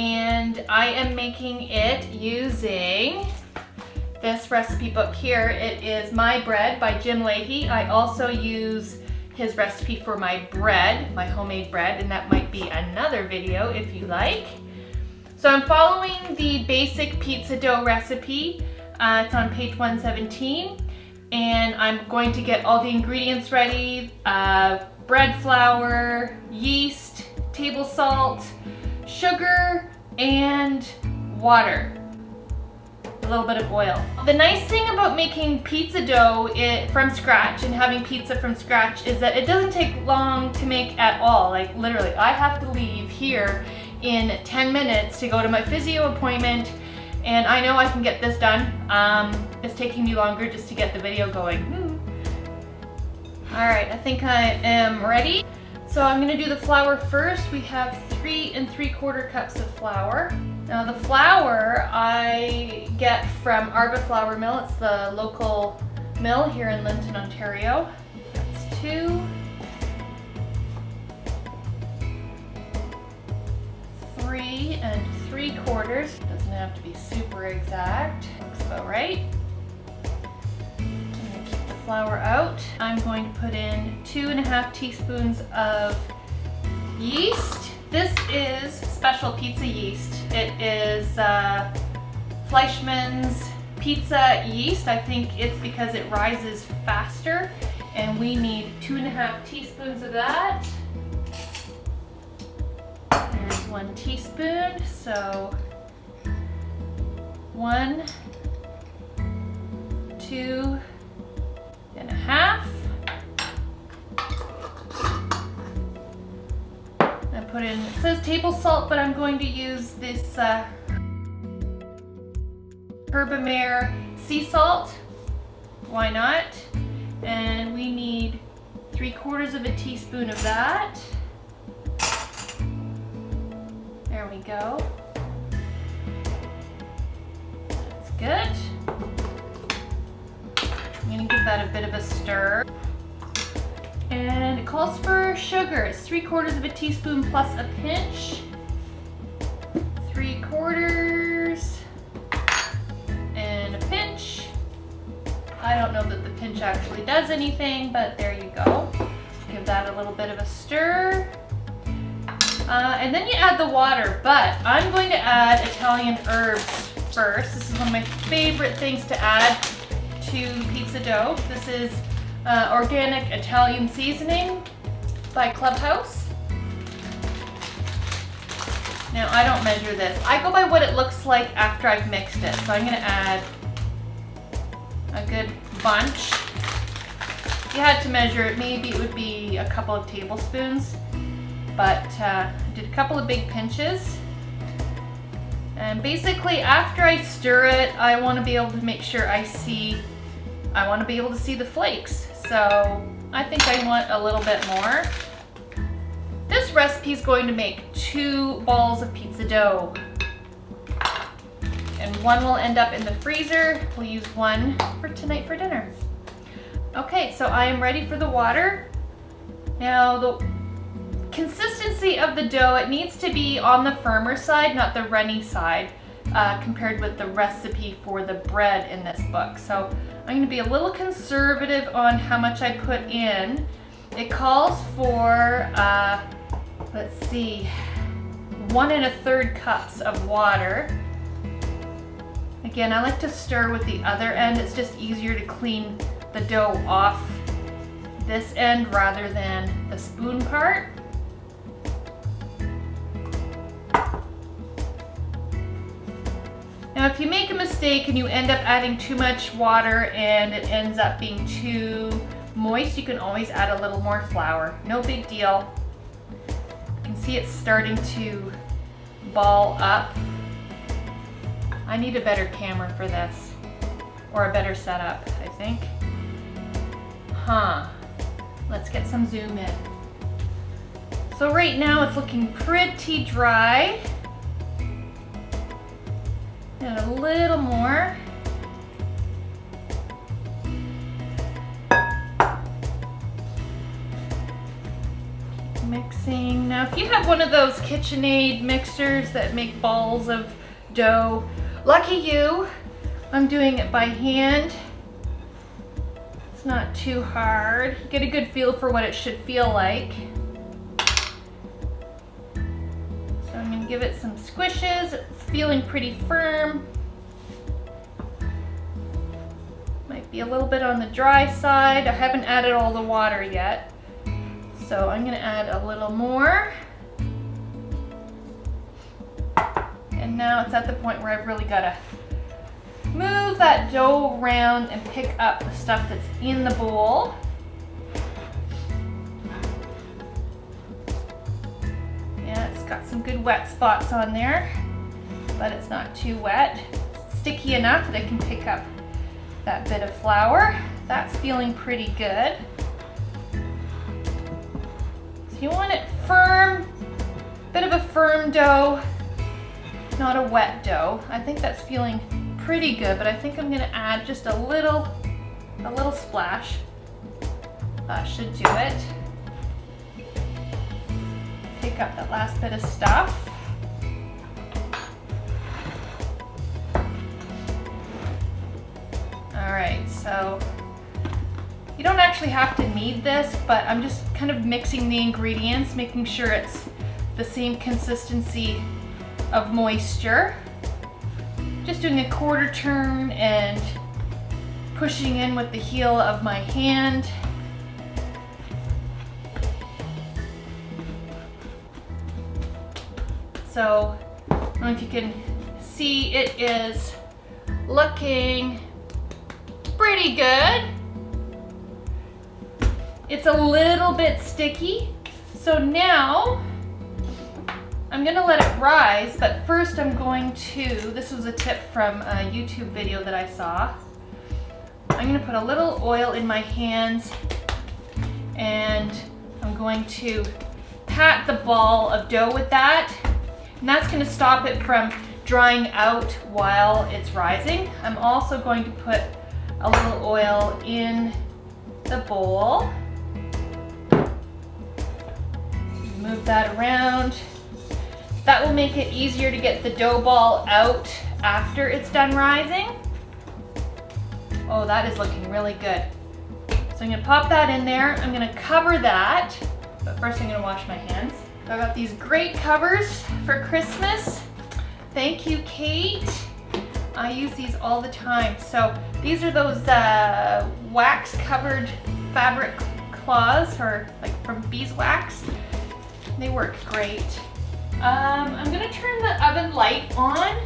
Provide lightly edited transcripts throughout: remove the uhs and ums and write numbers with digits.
and I am making it using this recipe book here. It is My Bread by Jim Leahy. I also use his recipe for my bread, my homemade bread, and that might be another video if you like. So I'm following the basic pizza dough recipe. It's on page 117, and I'm going to get all the ingredients ready. Bread flour, yeast, table salt, sugar, and water. A little bit of oil. The nice thing about making pizza dough from scratch and having pizza from scratch is that it doesn't take long to make at all. Like literally, I have to leave here in 10 minutes to go to my physio appointment, and I know I can get this done. It's taking me longer just to get the video going. All right, I think I am ready. So I'm gonna do the flour first. We have 3 3/4 cups of flour. Now the flour I get from Arva Flour Mill. It's the local mill here in Linton, Ontario. That's 2, 3 3/4. Doesn't have to be super exact. Looks about right. I'm gonna keep the flour out. I'm going to put in 2½ teaspoons of yeast. This is special pizza yeast. It is Fleischmann's pizza yeast. I think it's because it rises faster, and we need 2½ teaspoons of that. There's 1 teaspoon, so 1, 2 1/2. I put in, it says table salt, but I'm going to use this Herbamare sea salt. Why not? And we need 3/4 teaspoon of that. There we go. That's good. I'm gonna give that a bit of a stir. And it calls for sugar. It's 3/4 teaspoon plus a pinch. 3/4 and a pinch. I don't know that the pinch actually does anything, but there you go. Give that a little bit of a stir. And then you add the water, but I'm going to add Italian herbs first. This is one of my favorite things to add to pizza dough. This is organic Italian seasoning by Clubhouse. Now I don't measure this. I go by what it looks like after I've mixed it. So I'm gonna add a good bunch. If you had to measure it, maybe it would be a couple of tablespoons, but I did a couple of big pinches. And basically after I stir it, I wanna be able to make sure I wanna be able to see the flakes. So I think I want a little bit more. This recipe is going to make 2 balls of pizza dough. And 1 will end up in the freezer. We'll use 1 for tonight for dinner. Okay, so I am ready for the water. Now the consistency of the dough, it needs to be on the firmer side, not the runny side, compared with the recipe for the bread in this book. So I'm going to be a little conservative on how much I put in. It calls for, let's see, 1 1/3 cups of water. Again, I like to stir with the other end. It's just easier to clean the dough off this end rather than the spoon part. Now if you make a mistake and you end up adding too much water and it ends up being too moist, you can always add a little more flour. No big deal. You can see it's starting to ball up. I need a better camera for this, or a better setup, I think. Let's get some zoom in. So right now it's looking pretty dry. And a little more. mixing. Now, if you have one of those KitchenAid mixers that make balls of dough, lucky you. I'm doing it by hand. It's not too hard. Get a good feel for what it should feel like. So I'm gonna give it some squishes. It's feeling pretty firm. Might be a little bit on the dry side. I haven't added all the water yet. So I'm gonna add a little more. And now it's at the point where I've really gotta move that dough around and pick up the stuff that's in the bowl. Yeah, it's got some good wet spots on there, but it's not too wet. It's sticky enough that I can pick up that bit of flour. That's feeling pretty good. So you want it firm, bit of a firm dough, not a wet dough. I think that's feeling pretty good, but I think I'm gonna add just a little splash. That should do it. Pick up that last bit of stuff. All right, so you don't actually have to knead this, but I'm just kind of mixing the ingredients, making sure it's the same consistency of moisture. Just doing a quarter turn and pushing in with the heel of my hand. So, I don't know if you can see, it is looking pretty good. It's a little bit sticky. So now, I'm gonna let it rise, but first I'm going to, this was a tip from a YouTube video that I saw. I'm gonna put a little oil in my hands and I'm going to pat the ball of dough with that. And that's gonna stop it from drying out while it's rising. I'm also going to put a little oil in the bowl. Move that around. That will make it easier to get the dough ball out after it's done rising. Oh, that is looking really good. So I'm gonna pop that in there. I'm gonna cover that, but first I'm gonna wash my hands. I got these great covers for Christmas. Thank you, Kate. I use these all the time. So these are those wax covered fabric cloths, or like from beeswax. They work great. I'm gonna turn the oven light on,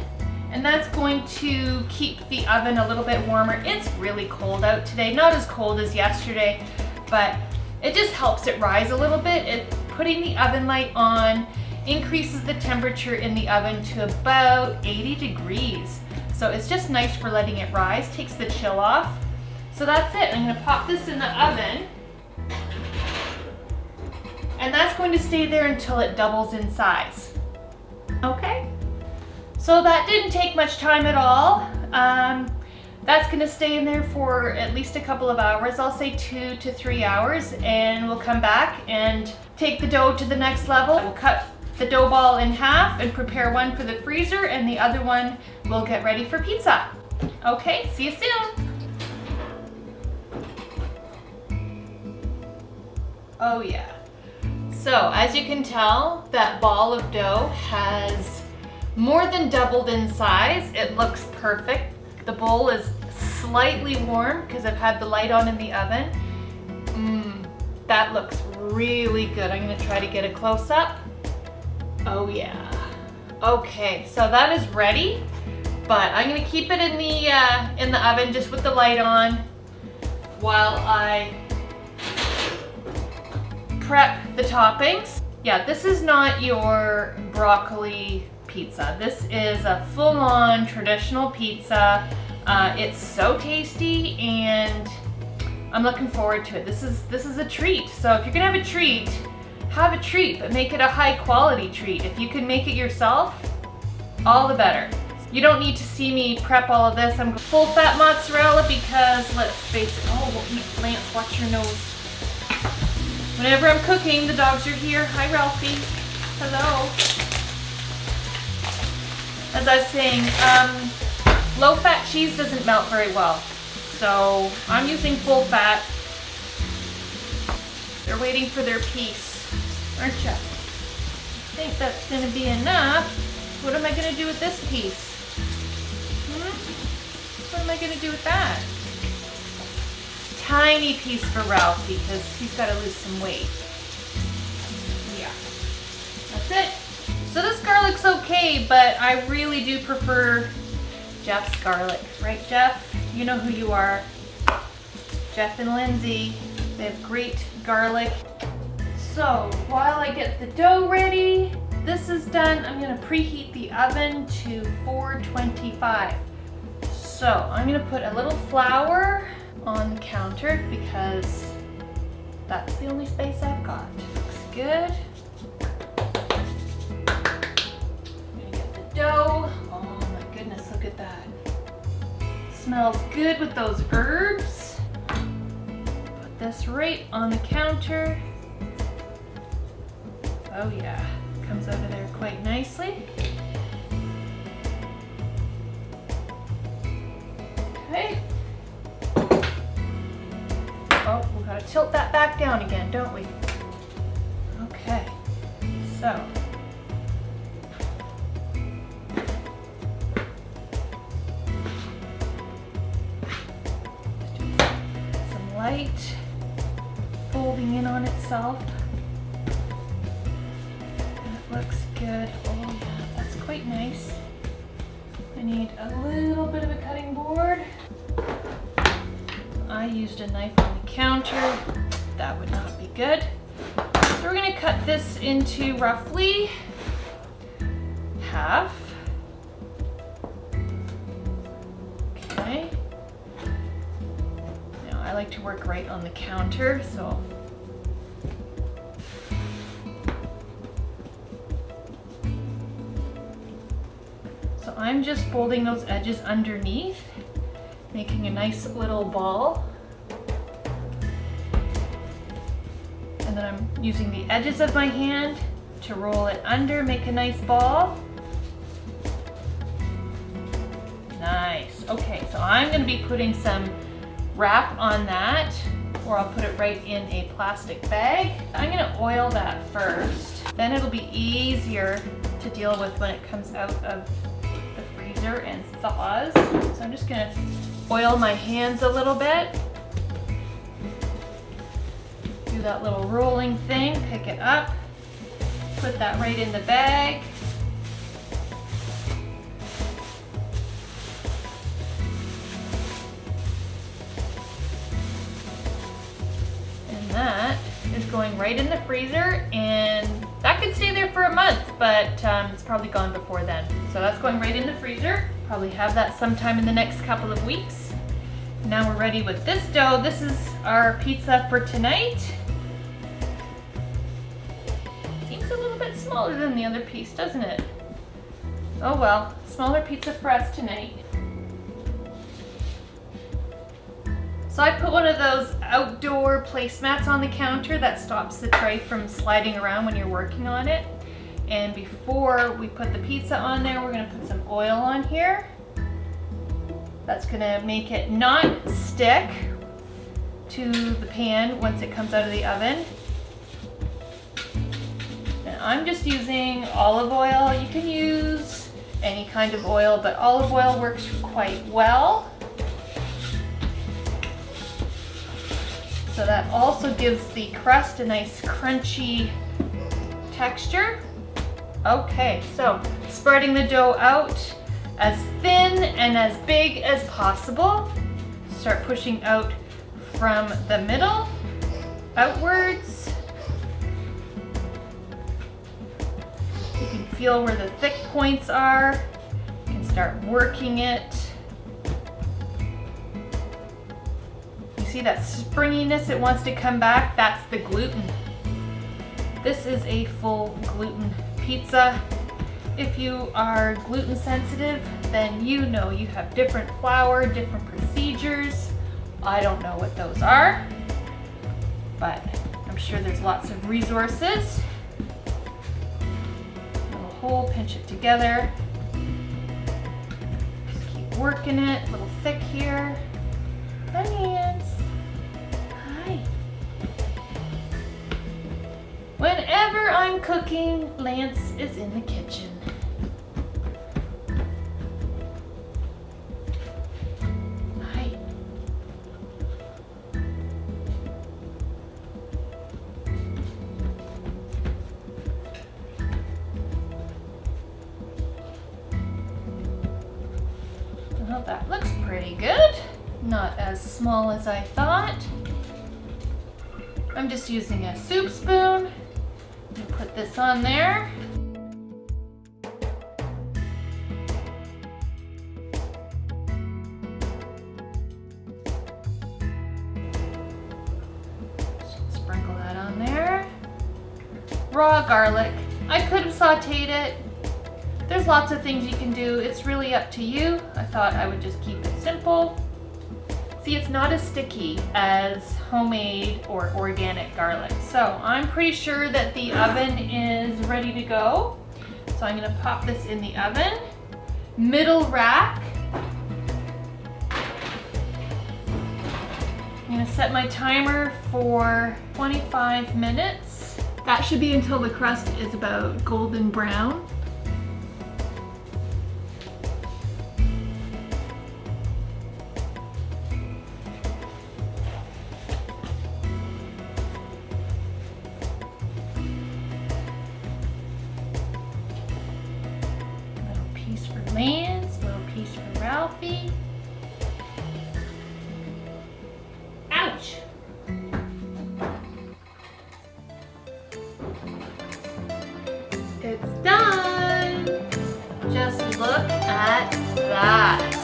and that's going to keep the oven a little bit warmer. It's really cold out today, not as cold as yesterday, but it just helps it rise a little bit. Putting the oven light on increases the temperature in the oven to about 80 degrees. So it's just nice for letting it rise, takes the chill off. So that's it, I'm gonna pop this in the oven. And that's going to stay there until it doubles in size. Okay? So that didn't take much time at all. That's gonna stay in there for at least a couple of hours. I'll say 2 to 3 hours, and we'll come back and take the dough to the next level. We'll cut the dough ball in half and prepare one for the freezer, and the other one we'll get ready for pizza. Okay, see you soon. Oh yeah. So as you can tell, that ball of dough has more than doubled in size. It looks perfect. The bowl is slightly warm because I've had the light on in the oven. That looks really good. I'm gonna try to get a close up. Oh yeah. Okay, so that is ready, but I'm gonna keep it in the oven just with the light on while I prep the toppings. Yeah, this is not your broccoli pizza. This is a full-on traditional pizza. It's so tasty, and I'm looking forward to it. This is a treat. So if you're gonna have a treat, but make it a high-quality treat. If you can make it yourself, all the better. You don't need to see me prep all of this. I'm full-fat mozzarella because, let's face it, oh, Lance, watch your nose. Whenever I'm cooking, the dogs are here. Hi, Ralphie. Hello. As I was saying, low-fat cheese doesn't melt very well. So I'm using full fat. They're waiting for their piece, aren't you? I think that's gonna be enough. What am I gonna do with this piece? What am I gonna do with that? Tiny piece for Ralphie because he's gotta lose some weight. Yeah, that's it. So this garlic's okay, but I really do prefer Jeff's garlic. Right, Jeff? You know who you are. Jeff and Lindsay, they have great garlic. So while I get the dough ready, this is done, I'm gonna preheat the oven to 425. So I'm gonna put a little flour on the counter because that's the only space I've got. Looks good. I'm gonna get the dough. Oh my goodness, look at that. Smells good with those herbs. Put this right on the counter. Oh yeah, comes out of there quite nicely. Okay. Oh, we gotta tilt that back down again, don't we? Okay, so. Let's do some light folding in on itself. That looks good. Oh yeah, that's quite nice. I need a little bit of a cutting board. I used a knife on the counter. That would not be good. So we're gonna cut this into roughly half. Okay. Now I like to work right on the counter, so. So I'm just folding those edges underneath, making a nice little ball. And then I'm using the edges of my hand to roll it under, make a nice ball. Nice. Okay, so I'm gonna be putting some wrap on that, or I'll put it right in a plastic bag. I'm gonna oil that first. Then it'll be easier to deal with when it comes out of the freezer and thaws. So I'm just gonna oil my hands a little bit. Do that little rolling thing, pick it up, put that right in the bag. And that is going right in the freezer, and that could stay there for a month, but it's probably gone before then. So that's going right in the freezer. Probably have that sometime in the next couple of weeks. Now we're ready with this dough. This is our pizza for tonight. Seems a little bit smaller than the other piece, doesn't it? Oh well, smaller pizza for us tonight. So I put one of those outdoor placemats on the counter that stops the tray from sliding around when you're working on it. And before we put the pizza on there, we're gonna put some oil on here. That's gonna make it not stick to the pan once it comes out of the oven. And I'm just using olive oil. You can use any kind of oil, but olive oil works quite well. So that also gives the crust a nice crunchy texture. Okay, so spreading the dough out as thin and as big as possible. Start pushing out from the middle, outwards. You can feel where the thick points are. You can start working it. See that springiness, it wants to come back, that's the gluten. This is a full gluten pizza. If you are gluten sensitive, then you know you have different flour, different procedures. I don't know what those are, but I'm sure there's lots of resources. Little hole, pinch it together. Just keep working it, a little thick here. Onions. Hi. Whenever I'm cooking, Lance is in the kitchen. Hi. Well, that looks pretty good. Not as small as I thought. I'm just using a soup spoon. Put this on there. Sprinkle that on there. Raw garlic. I could have sauteed it. There's lots of things you can do. It's really up to you. I thought I would just keep it simple. See, it's not as sticky as homemade or organic garlic. So I'm pretty sure that the oven is ready to go. So I'm gonna pop this in the oven. Middle rack. I'm gonna set my timer for 25 minutes. That should be until the crust is about golden brown. Lance, little piece for Ralphie. Ouch! It's done! Just look at that.